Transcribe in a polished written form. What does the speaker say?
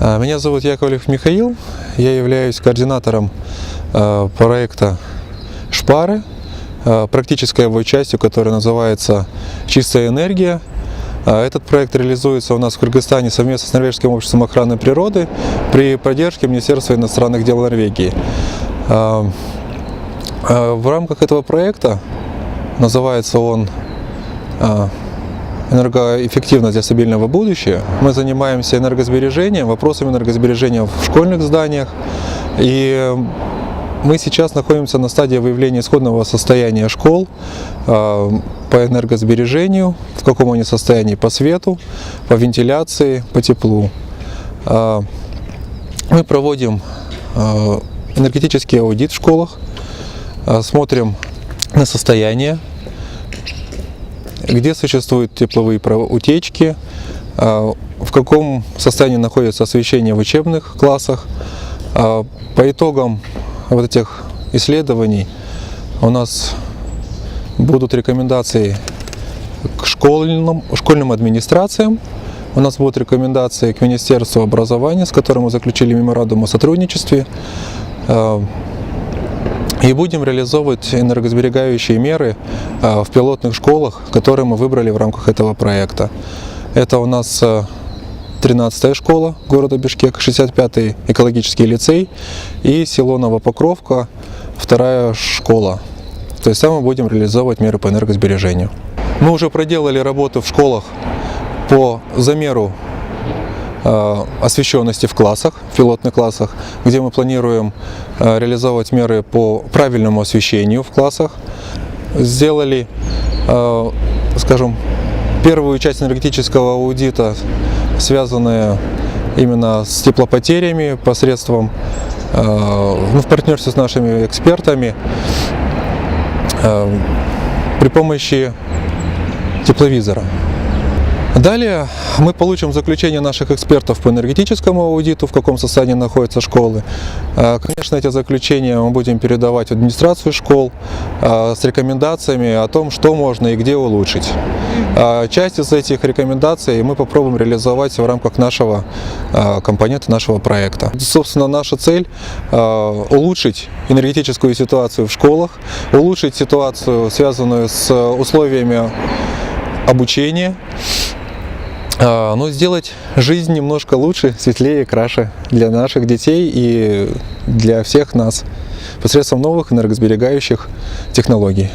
Меня зовут Яковлев Михаил, я являюсь координатором проекта «Шпары», практической его частью, которая называется «Чистая энергия». Этот проект реализуется у нас в Кыргызстане совместно с Норвежским обществом охраны природы при поддержке Министерства иностранных дел Норвегии. В рамках этого проекта, называется он «Энергоэффективность для стабильного будущего», мы занимаемся энергосбережением, вопросами энергосбережения в школьных зданиях. И мы сейчас находимся на стадии выявления исходного состояния школ по энергосбережению, в каком они состоянии по свету, по вентиляции, по теплу. Мы проводим энергетический аудит в школах, смотрим на состояние, где существуют тепловые утечки, в каком состоянии находится освещение в учебных классах. По итогам вот этих исследований у нас будут рекомендации к школьным администрациям, у нас будут рекомендации к Министерству образования, с которым мы заключили меморандум о сотрудничестве, и будем реализовывать энергосберегающие меры в пилотных школах, которые мы выбрали в рамках этого проекта. Это у нас 13-я школа города Бишкек, 65-й экологический лицей и село Новопокровка, 2-я школа. То есть там мы будем реализовывать меры по энергосбережению. Мы уже проделали работу в школах по замеру освещенности в классах, в пилотных классах, где мы планируем реализовывать меры по правильному освещению в классах. Сделали, скажем, первую часть энергетического аудита, связанная именно с теплопотерями посредством, в партнерстве с нашими экспертами, при помощи тепловизора. Далее мы получим заключение наших экспертов по энергетическому аудиту, в каком состоянии находятся школы. Конечно, эти заключения мы будем передавать в администрацию школ с рекомендациями о том, что можно и где улучшить. Часть из этих рекомендаций мы попробуем реализовать в рамках нашего компонента, нашего проекта. Собственно, наша цель – улучшить энергетическую ситуацию в школах, улучшить ситуацию, связанную с условиями обучения, но сделать жизнь немножко лучше, светлее, краше для наших детей и для всех нас посредством новых энергосберегающих технологий.